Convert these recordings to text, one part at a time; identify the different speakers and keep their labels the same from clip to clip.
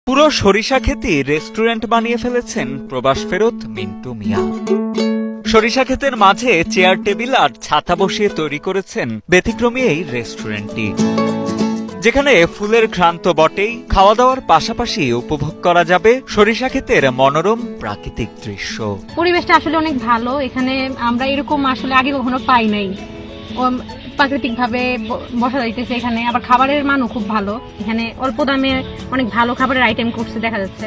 Speaker 1: পুরো সরিষা খেতে রেস্টুরেন্ট বানিয়ে ফেলেছেন প্রবাস ফেরত মিন্টু মিয়া। সরিষা ক্ষেতের মাঝে চেয়ার টেবিল আর ছাতা বসিয়ে তৈরি করেছেন ব্যতিক্রমী এই রেস্টুরেন্টটি, যেখানে ফুলের ঘ্রাণ তো বটেই, খাওয়া দাওয়ার পাশাপাশি উপভোগ করা যাবে সরিষা ক্ষেতের মনোরম প্রাকৃতিক দৃশ্য।
Speaker 2: পরিবেশটা আসলে অনেক ভালো। এখানে আমরা এরকম আসলে আগে কখনো পাই নাই। প্রাকৃতিক ভাবে বসা যাইতেছে এখানে, আবার খাবারের মানও খুব ভালো। এখানে অল্প দামে অনেক ভালো খাবারের আইটেম করছে দেখা যাচ্ছে,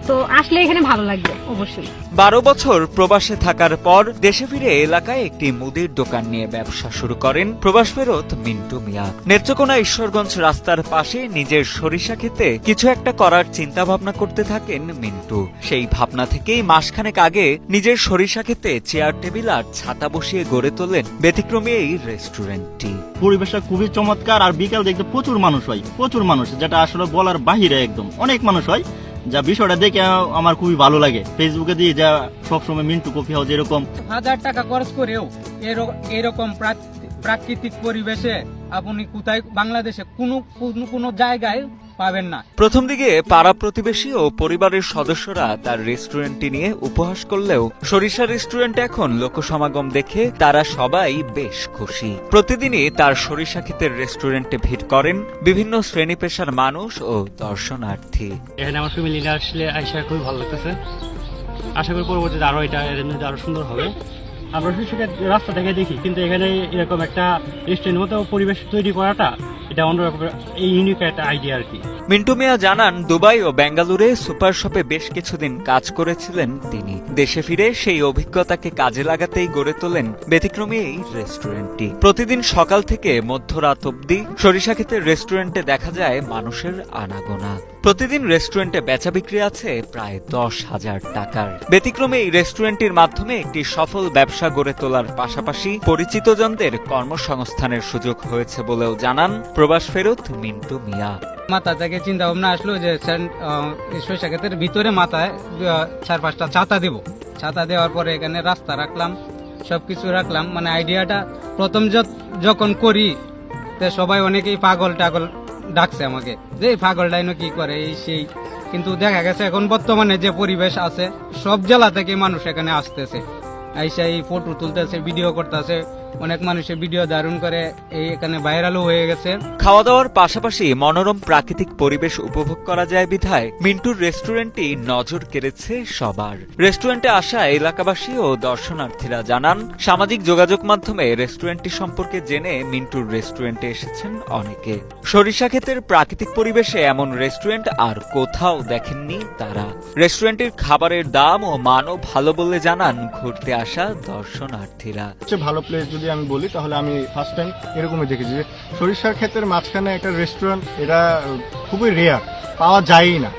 Speaker 2: তো আসলে এখানে ভালো লাগবে অবশ্যই।
Speaker 1: 12 বছর প্রবাসে থাকার পর দেশে ফিরে এলাকায় একটি মুদির দোকান নিয়ে ব্যবসা শুরু করেন প্রবাস ফেরত মিন্টু মিয়া। নেত্রকোনা ঈশ্বরগঞ্জ রাস্তার পাশে নিজের সরিষা ক্ষেতে কিছু একটা করার চিন্তা ভাবনা করতে থাকেন মিন্টু। সেই ভাবনা থেকেই মাসখানেক আগে নিজের সরিষা ক্ষেতে চেয়ার টেবিল আর ছাতা বসিয়ে গড়ে তোলেন ব্যতিক্রমী এই রেস্টুরেন্টটি।
Speaker 3: পরিবেশটা খুবই চমৎকার, আর বিকাল দেখতে প্রচুর মানুষ হয়, প্রচুর মানুষ, যেটা আসলে বলার বাহিরে, একদম অনেক মানুষ হয়। যা বিষয়টা দেখে আমার খুবই ভালো লাগে। ফেসবুকে দিয়ে যা সবসময় মিন্টু কফি হাউস এরকম
Speaker 4: 1000 টাকা খরচ করেও এরকম প্রাকৃতিক পরিবেশে আপনি কোথায় বাংলাদেশে কোনো জায়গায় পাবেন না।
Speaker 1: প্রথম দিকে পাড়া প্রতিবেশী ও পরিবারের সদস্যরা তার রেস্টুরেন্টটি নিয়ে উপহাস করলেও সরিষা রেস্টুরেন্টে এখন লোকসমাগম দেখে তারা সবাই বেশ খুশি। প্রতিদিনই তার সরিষা ক্ষেতের রেস্টুরেন্টে ভিড় করেন বিভিন্ন শ্রেণী পেশার মানুষ ও দর্শনার্থী।
Speaker 5: এখানে আমার ফ্যামিলিরা আসলে আইসা খুবই ভালো লাগতেছে। আশা করি পরবর্তীতে আরো এটা আরো সুন্দর হবে। আমরা রাস্তা থেকে দেখি, কিন্তু এখানে এরকম একটা রেস্টুরেন্টের মতো পরিবেশ তৈরি করাটা, এটা অন্যরকম ইউনিক একটা আইডিয়া আর কি।
Speaker 1: মিন্টু মিয়া জানান, দুবাই ও বেঙ্গালুরে সুপার শপে বেশ কিছুদিন কাজ করেছিলেন তিনি। দেশে ফিরে সেই অভিজ্ঞতাকে কাজে লাগাতেই গড়ে তোলেন ব্যতিক্রমী এই রেস্টুরেন্টটি। প্রতিদিন সকাল থেকে মধ্যরাত অবধি সরিষা ক্ষেতের রেস্টুরেন্টে দেখা যায় মানুষের আনাগোনা। প্রতিদিন রেস্টুরেন্টে বেচা বিক্রি আছে প্রায় 10,000 টাকার। ব্যতিক্রমী এই রেস্টুরেন্টটির মাধ্যমে একটি সফল ব্যবসা গড়ে তোলার পাশাপাশি পরিচিতজনদের কর্মসংস্থানের সুযোগ হয়েছে বলেও জানান প্রবাস ফেরত মিন্টু মিয়া।
Speaker 4: মাথা থেকে চিন্তা ভাবনা আসলো যে সরিষা ক্ষেতের ভিতরে মাথায় 4-5টা ছাতা দেব। ছাতা দেওয়ার পরে এখানে রাস্তা রাখলাম, সবকিছু রাখলাম। মানে আইডিয়াটা প্রথম যখন করি সবাই অনেকেই পাগল টাগল ডাকছে আমাকে, যে পাগল ডাইনো কি করে এই সেই। কিন্তু দেখা গেছে এখন বর্তমানে যে পরিবেশ আছে, সব জেলা থেকে মানুষ এখানে আসতেছে, আইসা এই ফটো তুলতেছে, ভিডিও করতেছে। অনেক মানুষের ভিডিও দারুণ করে এখানে ভাইরালও হয়ে গেছে।
Speaker 1: খাওয়া দাওয়ার পাশাপাশি মনোরম প্রাকৃতিক পরিবেশ উপভোগ করা যায় বিধায় মিন্টুর রেস্টুরেন্টটি নজর কেড়েছে সবার। রেস্টুরেন্টে আসা এলাকাবাসী ও দর্শনার্থীরা জানান, সামাজিক যোগাযোগ মাধ্যমে রেস্টুরেন্টটি সম্পর্কে জেনে মিন্টুর রেস্টুরেন্টে এসেছেন অনেকে। সরিষা ক্ষেতের প্রাকৃতিক পরিবেশে এমন রেস্টুরেন্ট আর কোথাও দেখেননি তারা। রেস্টুরেন্টের খাবারের দাম ও মানও ভালো বলে জানান ঘুরতে আসা দর্শনার্থীরা।
Speaker 6: ভালো প্লেস যদি আমি বলি, তাহলে আমি ফার্স্ট টাইম এরকমই দেখেছি যে সরিষার ক্ষেতের মাঝখানে একটা রেস্টুরেন্ট, এটা খুবই রেয়ার, পাওয়া যায়ই না।